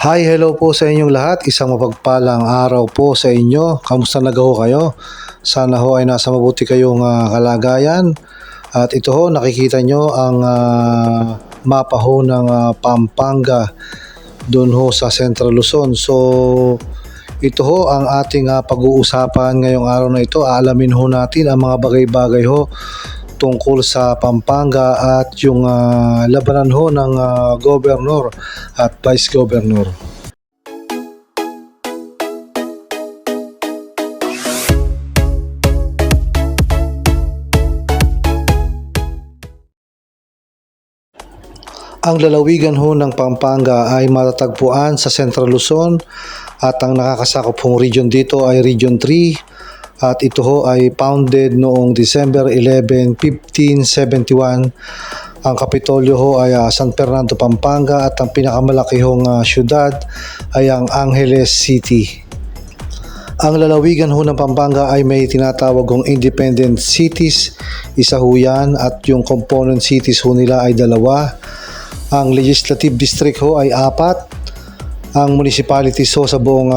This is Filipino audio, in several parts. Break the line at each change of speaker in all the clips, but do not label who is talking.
Hi, hello po sa inyong lahat. Isang mapagpalang araw po sa inyo. Kamusta na ho kayo? Sana ho ay nasa mabuti kayong kalagayan. At ito ho, nakikita nyo ang mapa ho ng Pampanga doon ho sa Central Luzon. So, ito ho ang ating pag-uusapan ngayong araw na ito. Aalamin ho natin ang mga bagay-bagay ho tungkol sa Pampanga at yung labanan ho ng governor at vice governor. Ang lalawigan ho ng Pampanga ay matatagpuan sa Central Luzon at ang nakakasakop hong region dito ay Region 3. At ito ho ay founded noong December 11, 1571. Ang kapitolyo ho ay San Fernando, Pampanga at ang pinakamalaki hong syudad ay ang Angeles City. Ang lalawigan ho ng Pampanga ay may tinatawag hong independent cities, isa ho yan, at yung component cities ho nila ay 2. Ang legislative district ho ay 4. Ang municipalities ho sa buong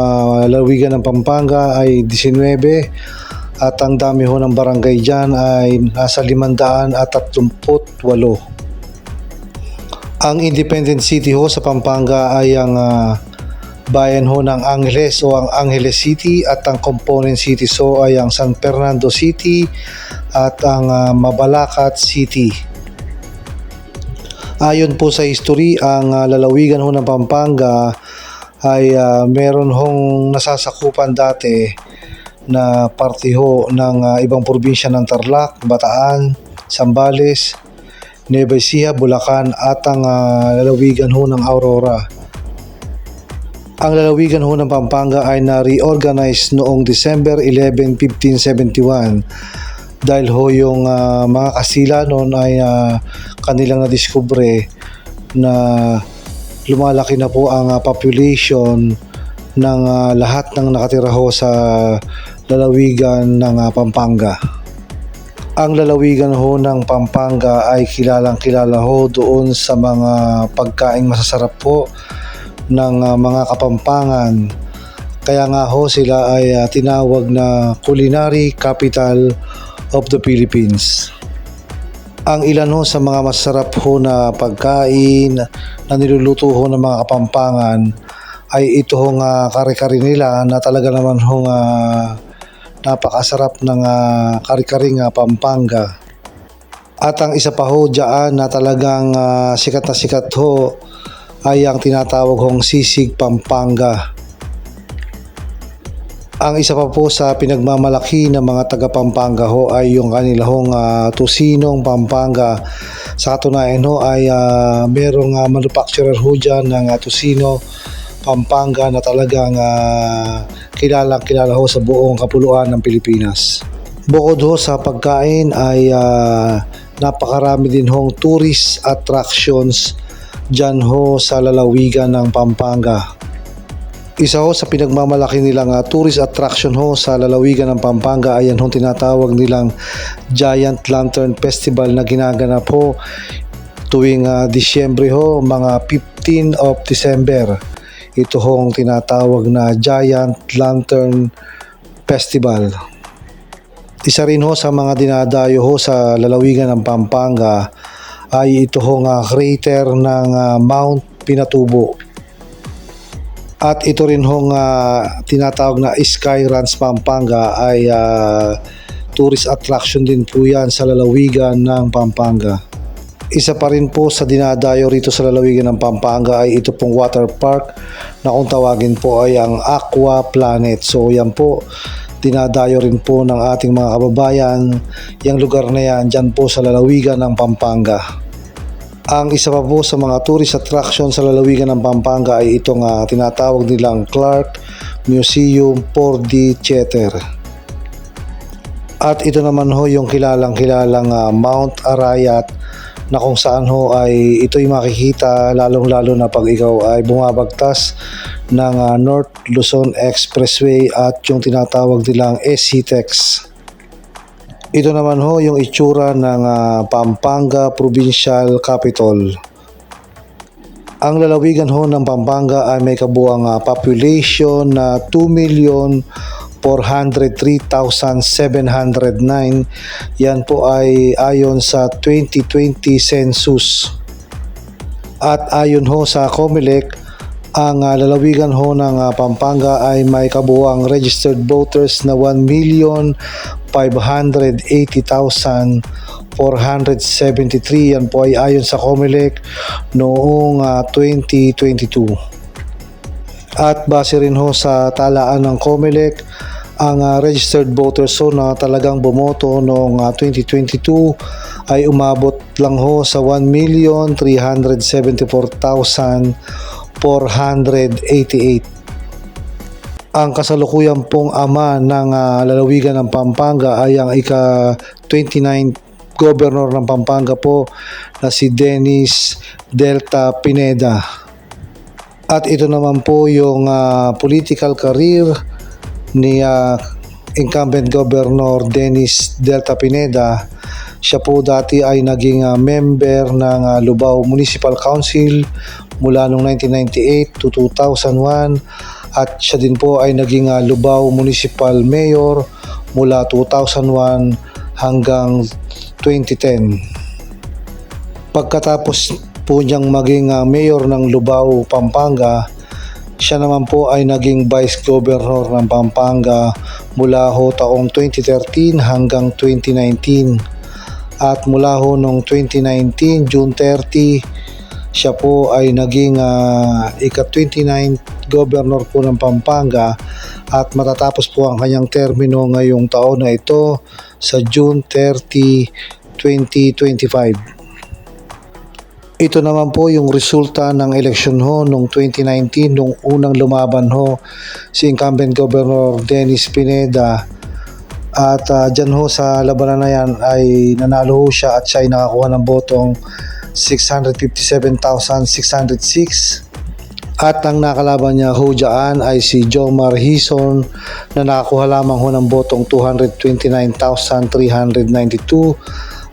lalawigan ng Pampanga ay 19 at ang dami ho ng barangay dyan ay nasa 538. Ang independent city ho sa Pampanga ay ang bayan ho ng Angeles o ang Angeles City at ang component cities ho ay ang San Fernando City at ang Mabalacat City. Ayon po sa history, ang lalawigan ho ng Pampanga ay meron hong nasasakupan dati na parte ho ng ibang probinsya ng Tarlac, Bataan, Zambales, Nueva Ecija, Bulacan at ang lalawigan ho ng Aurora. Ang lalawigan ho ng Pampanga ay na-reorganize noong December 11, 1571 dahil ho yung mga Kastila noon ay kanilang nadiskubre na lumalaki na po ang population ng lahat ng nakatira ho sa lalawigan ng Pampanga. Ang lalawigan ho ng Pampanga ay kilalang-kilala ho doon sa mga pagkaing masasarap po ng mga Kapampangan. Kaya nga ho sila ay tinawag na culinary capital of the Philippines. Ang ilan ho sa mga masarap ho na pagkain na niluluto ho ng mga Kapampangan ay ito hong kare-kare nila na talaga naman hong napakasarap ng kare-karing Pampanga. At ang isa pa ho dyan na talagang sikat na sikat ho ay ang tinatawag hong sisig Pampanga. Ang isa pa po sa pinagmamalaki ng mga taga Pampanga ho ay yung kanila hong tusinong Pampanga. Sa katunayan ho ay merong manufacturer ho dyan ng tusino Pampanga na talagang kilala ho sa buong kapuluan ng Pilipinas. Bukod ho sa pagkain ay napakarami din hong tourist attractions dyan ho sa lalawigan ng Pampanga. Isa ho sa pinagmamalaki nilang tourist attraction ho sa lalawigan ng Pampanga ay yan hong tinatawag nilang Giant Lantern Festival na ginaganap ho tuwing Disyembre ho, mga 15 of December. Ito hong tinatawag na Giant Lantern Festival. Isa rin ho sa mga dinadayo ho sa lalawigan ng Pampanga ay ito hong crater ng Mount Pinatubo. At ito rin hong tinatawag na Sky Ranch Pampanga ay tourist attraction din po yan sa lalawigan ng Pampanga. Isa pa rin po sa dinadayo rito sa lalawigan ng Pampanga ay ito pong water park na kung tawagin po ay ang Aqua Planet. So yan po, dinadayo rin po ng ating mga kababayan yung lugar na yan dyan po sa lalawigan ng Pampanga. Ang isa pa po sa mga tourist attraction sa lalawigan ng Pampanga ay itong tinatawag nilang Clark Museum 4D Theater. At ito naman ho yung kilalang-kilalang Mount Arayat na kung saan ho ay ito'y makikita lalong-lalo na pag ikaw ay bumabagtas ng North Luzon Expressway at yung tinatawag nilang SCTEX. Ito naman ho yung itsura ng Pampanga Provincial Capital. Ang lalawigan ho ng Pampanga ay may kabuang population na 2,403,709. Yan po ay ayon sa 2020 census. At ayon ho sa COMELEC, ang lalawigan ho ng Pampanga ay may kabuang registered voters na 1,580,473. Yan po ay ayon sa COMELEC noong 2022. At base rin ho sa talaan ng COMELEC, ang registered voters ho na talagang bumoto noong 2022 ay umabot lang ho sa 1,374,488. Ang kasalukuyan pong ama ng lalawigan ng Pampanga ay ang ika-29 Governor ng Pampanga po na si Dennis Delta Pineda. At ito naman po yung political career ni incumbent Governor Dennis Delta Pineda. Siya po dati ay naging member ng Lubao Municipal Council mula noong 1998 to 2001 at siya din po ay naging Lubao Municipal Mayor mula 2001 hanggang 2010. Pagkatapos po niyang maging mayor ng Lubao, Pampanga, siya naman po ay naging Vice Governor ng Pampanga mula ho taong 2013 hanggang 2019. At mula ho noong 2019, June 30, siya po ay naging ika-29 Governor po ng Pampanga at matatapos po ang kanyang termino ngayong taon na ito sa June 30, 2025. Ito naman po yung resulta ng eleksyon ho noong 2019 nung unang lumaban ho si incumbent Governor Dennis Pineda. At dyan ho sa labanan na yan ay nanalo ho siya at siya ay nakakuha ng botong 657,606. At ang nakalaban niya ho dyan ay si Jomar Hison na nakakuha lamang ho ng botong 229,392.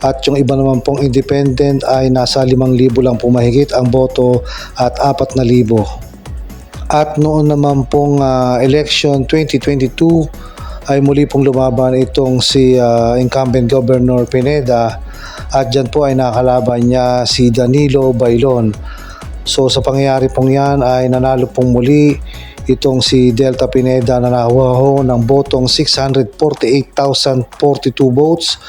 At yung iba naman pong independent ay nasa 5,000 lang pumahigit ang boto at 4,000. At noon naman pong election 2022 ay muli pong lumaban itong si incumbent Governor Pineda at dyan po ay nakalaban niya si Danilo Bailon. So sa pangyayari pong yan ay nanalo pong muli itong si Delta Pineda na nakakuha ho ng botong 648,042 votes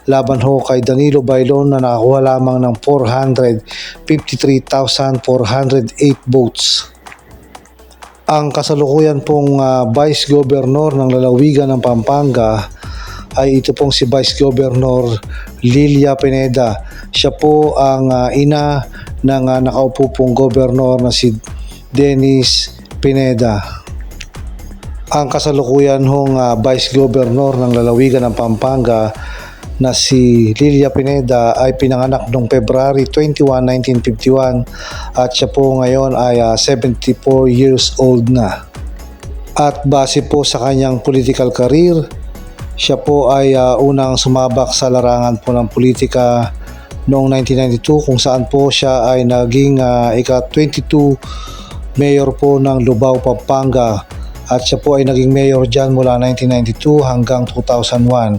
laban ho kay Danilo Bailon na nakakuha lamang ng 453,408 votes. Ang kasalukuyan pong Vice Governor ng lalawigan ng Pampanga ay ito pong si Vice Governor Lilia Pineda. Siya po ang ina ng nakaupo pong governor na si Dennis Pineda. Ang kasalukuyan hong Vice Governor ng lalawigan ng Pampanga na si Lilia Pineda ay pinanganak noong February 21, 1951 at siya po ngayon ay 74 years old na. At base po sa kanyang political career, siya po ay unang sumabak sa larangan po ng politika noong 1992 kung saan po siya ay naging ika-22 mayor po ng Lubao, Pampanga at siya po ay naging mayor dyan mula 1992 hanggang 2001.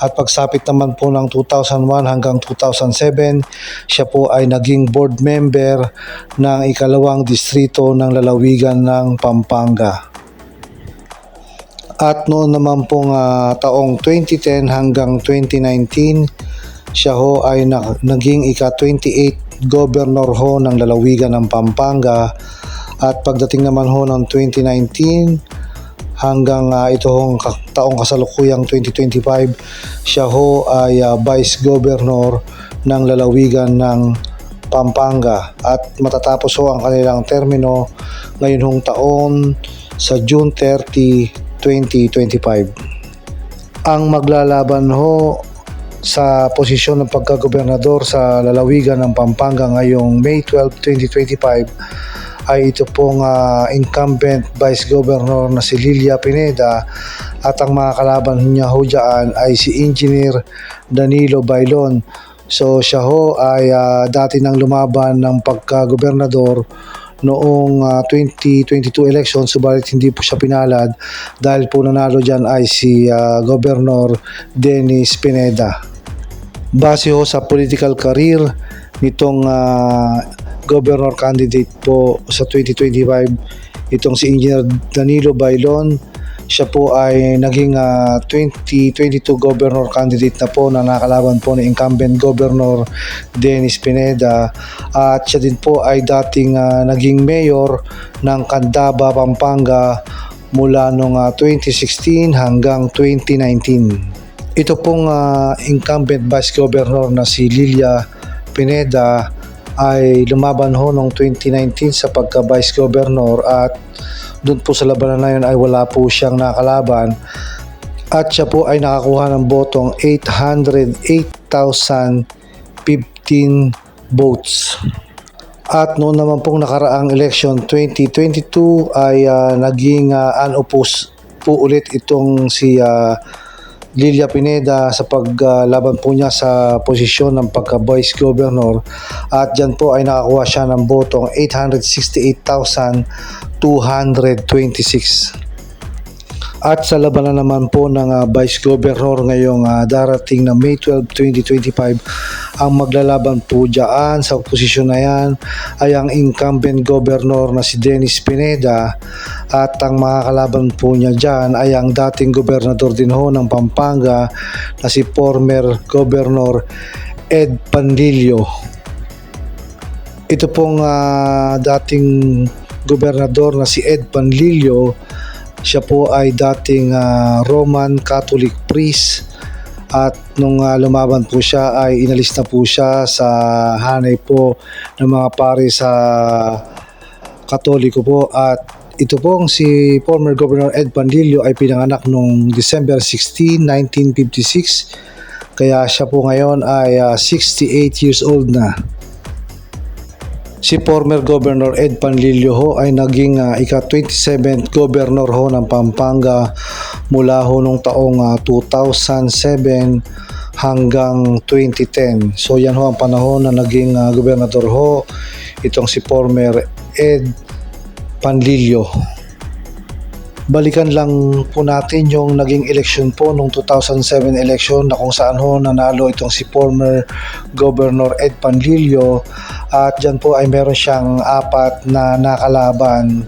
At pagsapit naman po ng 2001 hanggang 2007, siya po ay naging board member ng ikalawang distrito ng lalawigan ng Pampanga. At noon naman pong taong 2010 hanggang 2019, siya ho ay naging ika-28 governor ho ng lalawigan ng Pampanga. At pagdating naman ho ng 2019 hanggang ito hong taong kasalukuyang 2025, siya ho ay Vice Governor ng lalawigan ng Pampanga. At matatapos ho ang kanilang termino ngayon hong taon sa June 30, 2025. Ang maglalaban ho sa posisyon ng pagkagobernador sa lalawigan ng Pampanga ngayong May 12, 2025 ay ito pong incumbent Vice Governor na si Lilia Pineda at ang mga kalaban niya ho dyan ay si Engineer Danilo Bailon. So siya ho ay dati nang lumaban ng pagka-gobernador noong 2022 election, subalit hindi po siya pinalad dahil po nanalo dyan ay si Governor Dennis Pineda. Base ho sa political career nitong governor candidate po sa 2025, itong si Engineer Danilo Bailon, siya po ay naging 2022 governor candidate na po na nakalaban po ni incumbent Governor Dennis Pineda, at siya din po ay dating naging mayor ng Candaba, Pampanga mula noong 2016 hanggang 2019. Ito pong incumbent vice governor na si Lilia Pineda ay lumaban ho noong 2019 sa pagka vice governor, at doon po sa labanan na yun ay wala po siyang nakalaban at siya po ay nakakuha ng botong 808,015 votes. At noon naman pong nakaraang election 2022 ay naging unopposed po ulit itong si Lilia Pineda sa paglaban po niya sa posisyon ng pagka-vice governor, at dyan po ay nakakuha siya ng botong 868,226. At sa labanan naman po ng vice governor ngayong darating na May 12, 2025, ang maglalaban po dyan sa posisyon na yan ay ang incumbent governor na si Dennis Pineda, at ang makakalaban po niya dyan ay ang dating gobernador din ho ng Pampanga na si former Governor Ed Pandillo. Ito pong dating gobernador na si Ed Pandillo, siya po ay dating Roman Catholic priest, at nung lumaban po siya ay inalis na po siya sa hanay po ng mga pari sa Katoliko po. At ito pong si former Governor Ed Pandillo ay pinanganak noong December 16, 1956, kaya siya po ngayon ay 68 years old na. Si former Governor Ed Pandillo ho ay naging ika-27th Governor ho ng Pampanga mula ho nung taong 2007 hanggang 2010. So yan ho ang panahon na naging gobernador ho itong si former Ed Pandillo. Balikan lang po natin yung naging election po nung 2007 election na kung saan ho nanalo itong si former Governor Ed Pandillo, at dyan po ay meron siyang 4 na nakalaban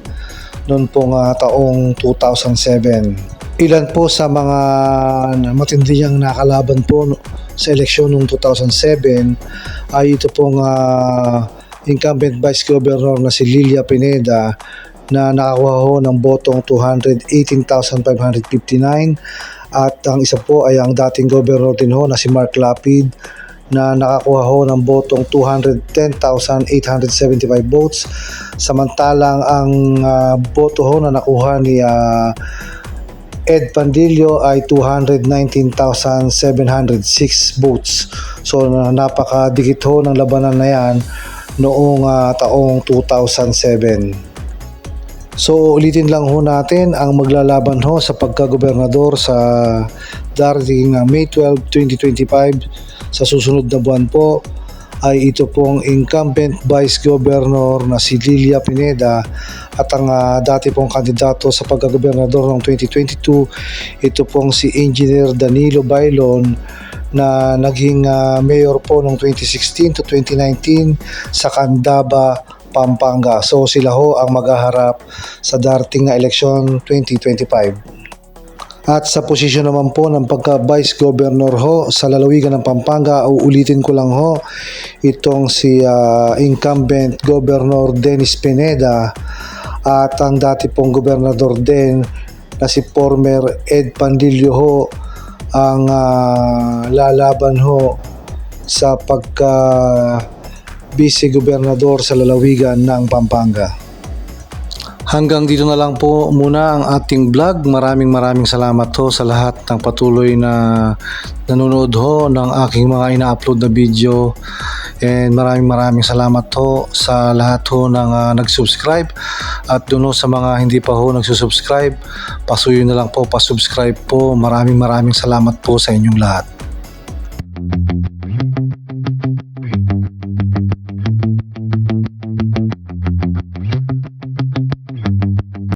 noon pong taong 2007. Ilan po sa mga matindi niyang nakalaban po sa eleksyon noong 2007 ay ito pong incumbent vice governor na si Lilia Pineda na nakakuha ho ng botong 218,559, at ang isa po ay ang dating governor din ho na si Mark Lapid na nakakuha ho ng botong 210,875 votes, samantalang ang boto ho na nakuha ni Ed Pandillo ay 219,706 votes. So napakadikit ho ng labanan na yan noong taong 2007. So ulitin lang ho natin ang maglalaban ho sa pagka-gobernador sa darating May 12, 2025 sa susunod na buwan po ay ito pong incumbent vice governor na si Lilia Pineda, at ang dati pong kandidato sa pagka-gobernador ng 2022 ito pong si Engineer Danilo Bailon na naging mayor po noong 2016 to 2019 sa Candaba, Pampanga. So sila ho ang maghaharap sa darating na eleksyon 2025. At sa posisyon naman po ng pagka-vice governor ho sa lalawigan ng Pampanga, uulitin ko lang ho, itong si incumbent Governor Dennis Pineda, at ang dati pong gobernador din na si former Ed Pandillo ho ang lalaban ho sa pagka vice-gobernador sa lalawigan ng Pampanga. Hanggang dito na lang po muna ang ating vlog. Maraming salamat ho sa lahat ng patuloy na nanonood ho ng aking mga ina-upload na video, and maraming salamat ho sa lahat ho ng nag-subscribe, at doon ho sa mga hindi pa ho nagsusubscribe, pasuyo na lang po, pasubscribe po. Maraming salamat po sa inyong lahat.